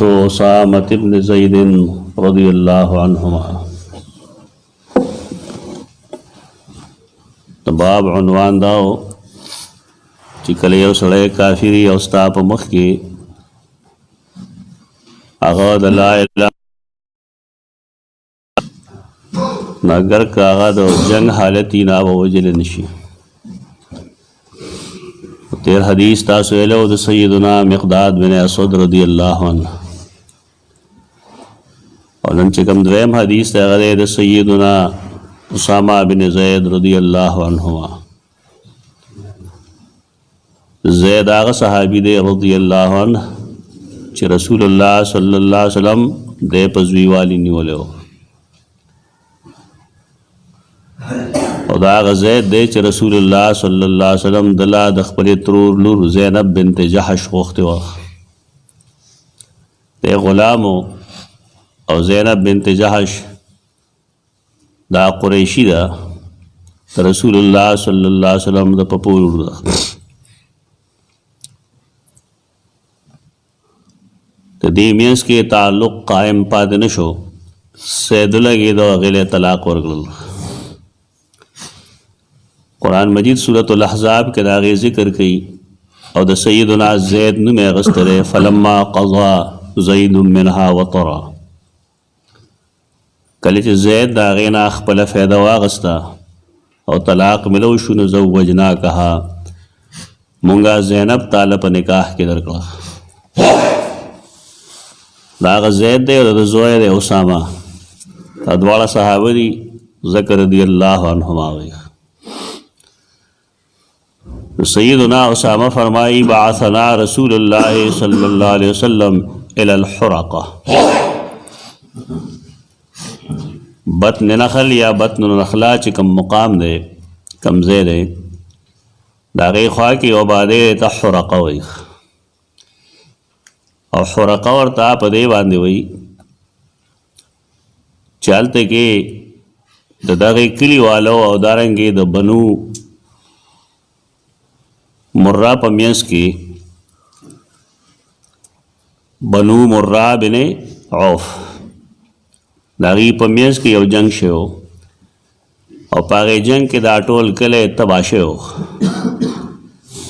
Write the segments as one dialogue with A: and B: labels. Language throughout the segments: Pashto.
A: اسامة بن زید رضی اللہ عنہما. باب عنوان داو چې کله یو سړی کافری او ستا په مخ کې هغه د لا اله مگر که هغه د جنگ حالتي نه ووجل نشي. تیر حدیث تاسو ویلو د سیدنا مقداد بن اسود رضی اللہ عنہ، اور نن چې کوم دویم حدیث دی هغه د سیدنا اسامہ بن زید رضی اللہ عنہما. زید هغه صحابي دی رضی اللہ عنہ چې رسول الله صلی الله علیه وسلم د پزوی والی نیولو، او دا هغه زید دی چې رسول الله صلی الله علیه وسلم دلا د خپل ترور لور زینب بنت جحش غوښتې وه. د غلامو او زینب بنت جحش دا قریشی دا رسول الله صلی الله علیه وسلم د پپور دا. د دې مینس کې تعلق قائم پاتې نشو، سید لګي دا غله طلاق ورکړل. قرآن مجید سورۃ الاحزاب کې دا غي ذکر کړي او د سیدنا زید نوم یې غستره فلما قضا زید منها وطرا. کله چې زید دا غینا خپل فایده واغستا او طلاق ملو شو نو زوجناکها مونږه زینب تعالی په نکاح کې درکړه. دا غ زید دی او د زوی دی اسامه، دا دواړه صحابه دي ذکر رضی الله عنهما. وی سیدنا اسامه فرمائی بعثنا رسول الله صلی الله علیه وسلم الى الحرقه. بطن نخل یا بطن نخلا چې کم مقام دی کم ځای دی د هغې خوا کې یو بادۍ ته حرقه وایي، او حرقه ورته په دې باندې وایي چې هلته کې د دغې کلي والو او دارنګې د بنو مرہ په منځ کې بنو مرہ بن عوف د هغې په منځ کې یو جنګ شوی و، او په هغې جنګ کې دا ټول کلی تباه شوی و.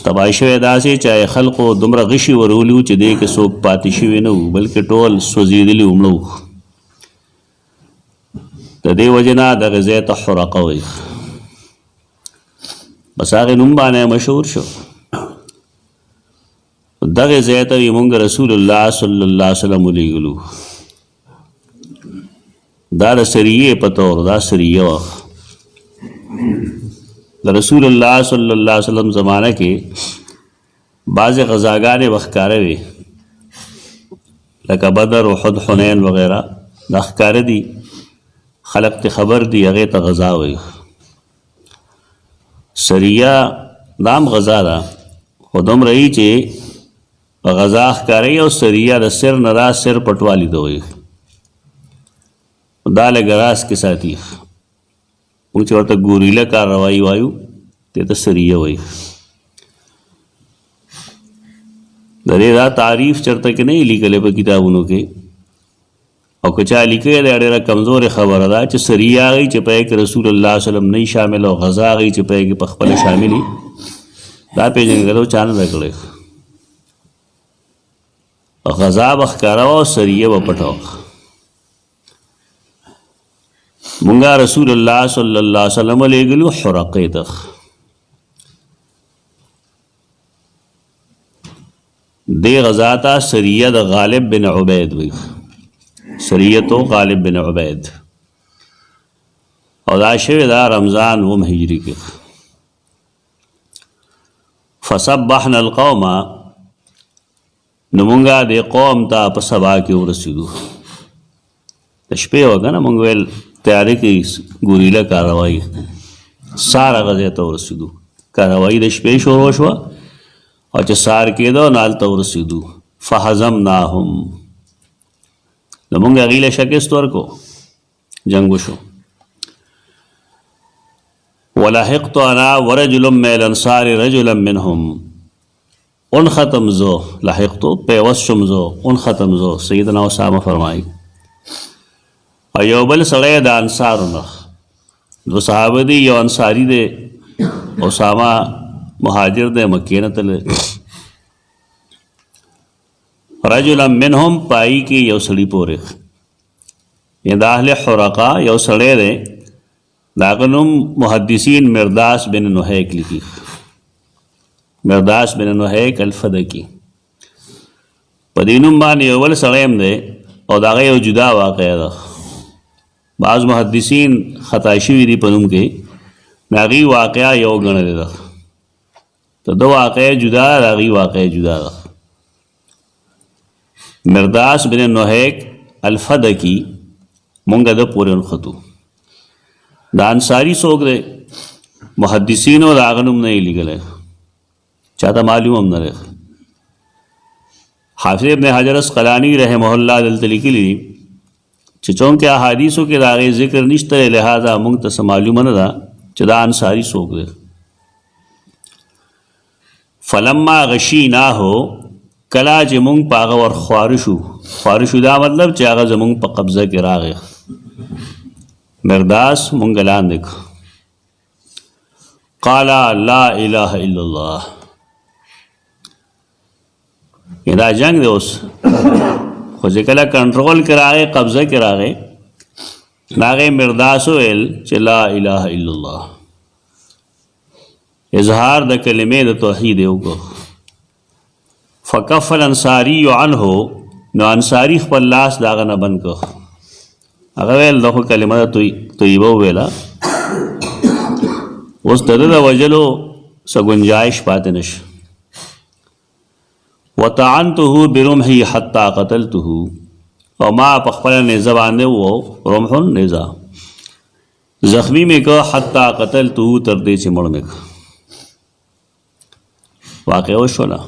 A: تباه شوی داسې چې خلقو دومره غشي ورولي وو چې دې کې څوک پاتې شوي نه وو، بلکې ټول سوځېدلي ومړه وو. د دې وجې نه دغه ځای ته حرقه وایي. بس هغې نوم باندې مشهور شو. دغه ځای ته یې مونږ رسول الله صلی الله علیه وسلم ولیږلو. دا د سریې په طور دا سریه وه. د رسول الله صلی الله علیه وسلم زمانه کې بعضې غزاګانې به ښکاره وې، لکه بدر احد حنین وغیره دا ښکاره دي، خلق ته خبر دي، هغې ته غزا وایي. سریه دا هم غزا ده، خو دومره یي چې غزا ښکاره او سریه د سر نه را سر پټوالي ته وایي. دا لږ راز کې ساتي، موږ چې ورته ګوریله کارروایي وایو دې ته سریه وایي. د دې دا تعریف چېرته کې نه یې لیکلی په کتابونو کې، او که چا لیکلی دی ډېره کمزورې خبره ده چې سریه هغه چې په کې رسول الله صلی الله علیه وسلم نه شامل او غزا هغه چې په کې په خپله شامل وي، دا پېژندګلو چا نه ده کړی. غزا به ښکاره وه او سریه به پټه وه. مونږه رسول الله صلی الله علیه وسلم لیږلو حرقې ته. دې غزا ته سریه د غالب بن عبید وایي، سریة غالب بن عبید، او دا شوې دا رمضان 9 هجري کې. فصبحنا القوم، نو مونږه دې قوم ته په سبا کې ورسېدو. د شپې وه که نه، مونږ ویل تیاری کې ګوریله کاروایي، سار هغه ځای ته ورسېدو. کاروایي د شپې شروع شوه او چې سار کېده نو هلته ورسېدو. فهزمناهم، نو مونږ هغې له شکست ورکو، جنګ وشو. ولحقت انا ورجل من الانصار رجلا منهم، ان ختم زو لحقتو پیوست شم زو ان ختم زو سیدنا اسامه فرمائی. او یو بل سړی د انصارو نه دو صحابه دي، یو انصاری دی، اسامه مهاجر دی، مکې نه تللی. رجلا منهم پائی کی یو سړي پورې یا د اهل حرقا یو سړی دی، د هغه نوم محدثین مرداس بن نحیک لیکي، مرداس بن نحیک الفدکی. په دې نوم باندې یو بل سړی هم دی او د هغه یو جدا واقعه ده. بعض محدثین خطا شوي دي په نوم کې، د هغې واقعه یو ګڼلې ده، د ده واقعه جدا ده، د هغې واقعه جدا ده. مرداس بن نحیک الفدکی مونږ د پورې نښتو. د انصاري څوک دی محدثینو د هغه نوم نه یې لیکلی، چاته معلوم هم نه دی. حافظ ابن حجر اسقلانی رحمه الله دلته لیکلي دي چې چونکې احادیثو کې د هغې ذکر نشته دی، لہذا مونږ ته څه معلومه نه ده چې دا انصاري څوک دی. فلما غشیناهو کله چې مونږ په هغه ور خواره شو، خواره شو دا مطلب چې هغه زمونږ په قبضه کې راغی، مرداس مونږ لاندې کړ. قال لا اله الا الله. دا جنگ دی اوس، خو چې کله کنټرول کې راغی، قبضه کې راغی، هغې مرداس وویل چې لا اله الا الله، اظهار د کلمې د توحید یې وکړو. فکف الانصاری عنه، نو انصاری خپل لاس د هغه نه بند کړ. هغه ویل دا خو کلمه طیبه وویله، اوس د ده د وژلو څه گنجایش پاتې نشي. وطعنته برمحی حتی قتلته، او ما په خپله نیزه باندې و رمح نیزه زخمی مې که حتی قتلته تر دې چې مړ مې که. واقع وشوله.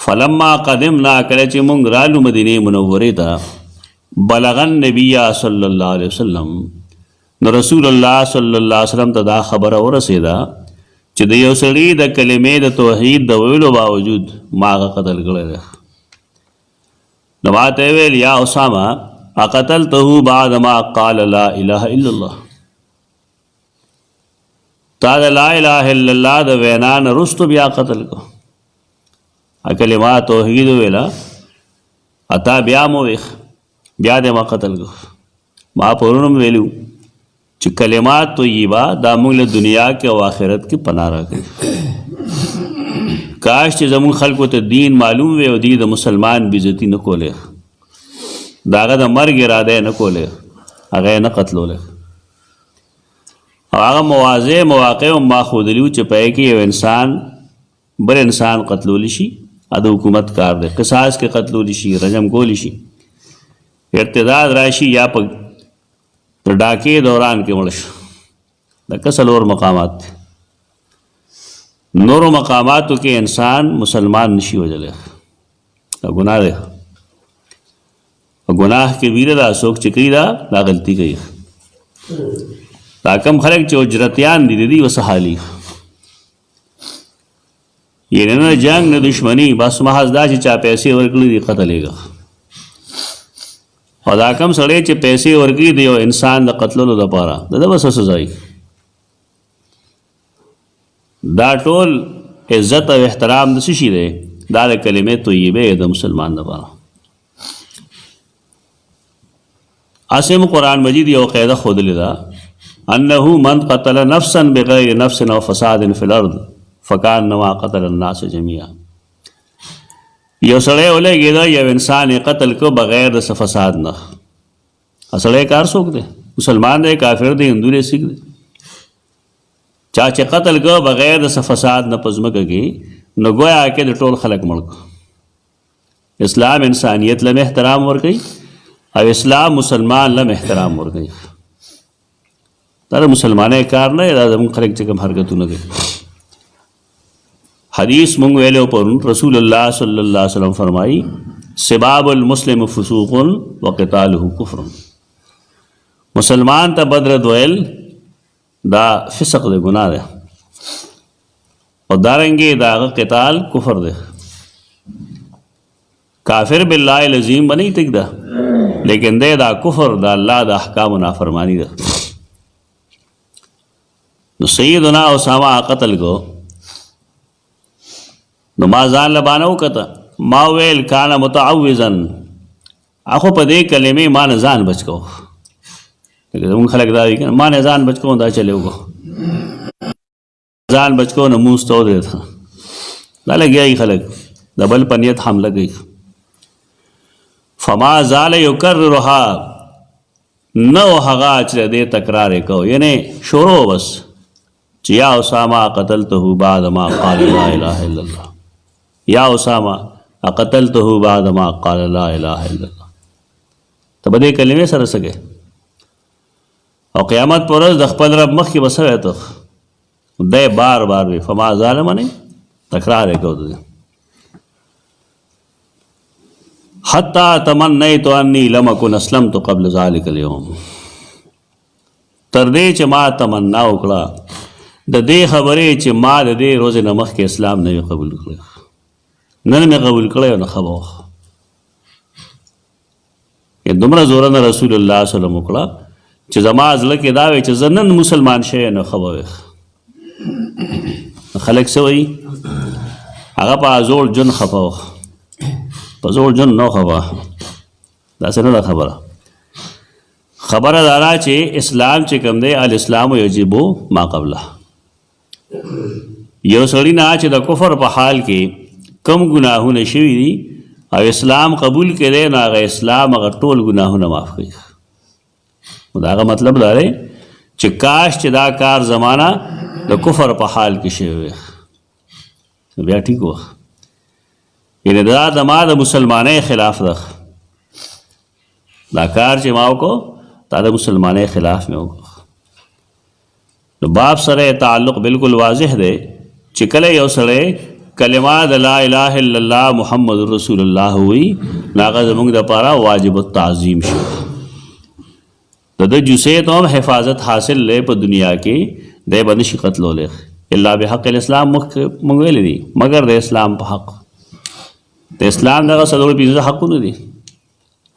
A: فلما قدمنا کله چې مونږ رالو مدینې منورې ته، بلغ النبي صلی الله علیه وسلم، نو رسول الله صلی الله علیه وسلم ته دا خبره ورسېده چې د یو سړي د کلمې د توحید د ویلو باوجود ما هغه قتل کړی دی. نو ما ته یې ویل یا اسامه اقتلته بعد ما قال لا اله الا الله، تا د لا اله الا الله د وینا نه وروسته بیا قتل کو. کلمات توحید ویلا اتا بیا مو ویخ بیا دې ما قتل کو. ما پرونم ویلو چې کلمات طیبه دا موږ له دنیا کې او آخرت کې پناه راکوي. کاش چې زموږ خلکو ته دین معلوم وي او دوی د مسلمان بېزتي نه کولی، د هغه د مرګ اراده یې نه کولی، هغه یې نه قتلولی. او هغه مواضع مواقع هم ما ښودلي وو چې په هغې کې یو انسان بل انسان قتلولی شي، د حکومت کار دی، قصاص کې قتلولی شي، رجم کولی شي، ارتداد راشي، یا په ډاکې دوران کې مړ شو. لکه څلور مقامات دي، نورو مقاماتو کې انسان مسلمان نشي وجلی، دا ګناه دی. ګناه کبیره ده، څوک چې کوي دا غلطي کوي. دا کم خلک چې اجرتیان دي د دې اوس حالي، یعنی نه جنگ نه دشمنی، بس محض دا چې چا پیسې ورکړي دي قتلېږي. او دا کم سړی چې پیسې ورکړي د یو انسان د قتلولو دپاره، د ده به څه سزا وي؟ دا ټول عزت او احترام د څه شي دی؟ دا د کلمې طیبې د مسلمان دپاره. اسم قرآن مجید یو قاعده ښودلې ده، انه من قتل نفسا بغیر نفس او فساد فی الارض فکانما قتل الناس جميعا. یو سړی ولګېده، یو انسان یې قتل کو بغیر د څه فساد نه. سړی کار څوک دی؟ مسلمان دی، کافر دی، هندو دی، سکھ دی. چا چې قتل کو بغیر د څه فساد نه په ځمکه کې، نو ګویا کې د ټول خلک مړ کو. اسلام انسانیت لم احترام ورکوي او اسلام مسلمان لم احترام ورکوي. دا د مسلمانۍ کار نه دی، دا زموږ خلک چې کوم حرکتونه کوي. حدیث مونږ ویلو پرون، رسول الله صلی الله علیه وسلم فرمائی سباب المسلم فسوق وقتاله کفر. مسلمان ته بدرد ویل دا فسق دی، ګناه دی، او دارنګې د هغه قتال کفر دی. کافر بالله العظیم بنی تک ده لیکن دی دا کفر د الله د احکامو نافرمانی ده. نو سیدنا اسامه قتل کو نو ما ځان له بانه وکته ما ویل کان متعوذا اخو په دې کلمې ما نه ځان بچ کو. زمونږ خلک دا وایي ما نه ځان بچ کو دا چلے وګو ځان بچ کو نو موږ ته ودرېد دا لګیا خلک د بل په نیت حمله کوي. فما زال یکررها نو هغه چې دې تکرار کو یعنی شروع بس چې یا اسامه قتلته بعد ما قال لا اله الا الله یا اسامه قتلته بعد ما قال لا اله الا الله. ته به دې کلمې سره سګې او قیامت پر ورځ د خپل رب مخ کې بسوي ته دی بار بار وي فما زال منی تکرار کو دې حتی تمنیت انی لم اکن اسلمت قبل ذلک اليوم. تر دې چې ما تمنا وکړه د دې خبرې چې ما د دې روز نه مخکې اسلام نه قبول کړی نن مې قبول کړی او نه خبر یې دومره زورنه رسول الله صلی الله علیه وسلم وکړه چې زما زړه کې دا وی چې زه نن مسلمان شوی نه خبر خلک څه وایي هغه په زور جن خفه په زور جن نو خبره داسې نه ده خبره. خبره دا ده چې اسلام چې کوم دی الاسلام یجب ما قبله. یو سړی نه چې د کفر په حال کې کم ګناهونه شوي دي او اسلام قبول کړي نو هغه اسلام هغه ټول ګناهونه معاف کوي. دا هغه مطلب دا دی چې کاش چې دا کار زمانہ د کفر په حال کې شوی وي بیا ټیک و یعنی دا د ما د مسلمانۍ خلاف ده دا کار چې ما وکړو دا د مسلمانۍ خلاف مې وکړو. نو باب سره تعلق بالکل واضح دی چې کله یو سړی کلمه د لا اله الا الله محمد رسول الله وي هغه زموږ دپاره واجب التعظیم شو. د ده جوسې ته هم حفاظت حاصل دی په دنیا کې دی به نشي قتلولی الا بحق الاسلام موږ ویلی دي مګر د اسلام په حق. د اسلام دغه څلور پنځه حقونه دي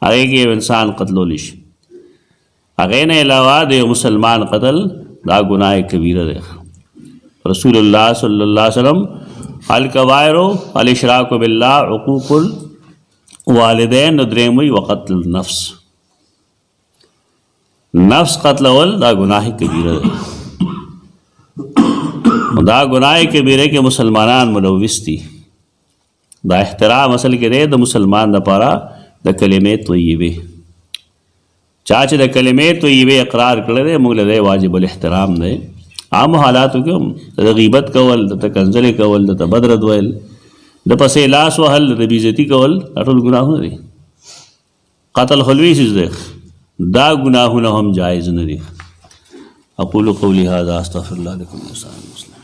A: هغې کې یو انسان قتلولی شي. هغې نه علاوه د یو مسلمان قتل دا ګناه کبیره دی. رسول الله صلی الله علیه وسلم الکبائر الاشراک بالله عقوق الوالدین دریم وی وقتل النفس نفس قتلول دا گناہ کبیره دی. دا گناہ کبیره کې مسلمانان ملوث دي. دا احترام اصل کې دی د مسلمان دپاره د کلمې طیبې چا چې د کلمې طیبې اقرار کړی دی موږ له واجب الاحترام دی. عام حالاتو کې هم د غیبت کول د کنځلې کول د بد رد ویل د پسې لاس وهل د بې عزتي کول دا ټول ګناهونه دي. قتل خلوي څیز دی دا ګناهونه هم جایز نه دي. اقول قولي هذا استغفر الله لكم ولسائر المسلمين.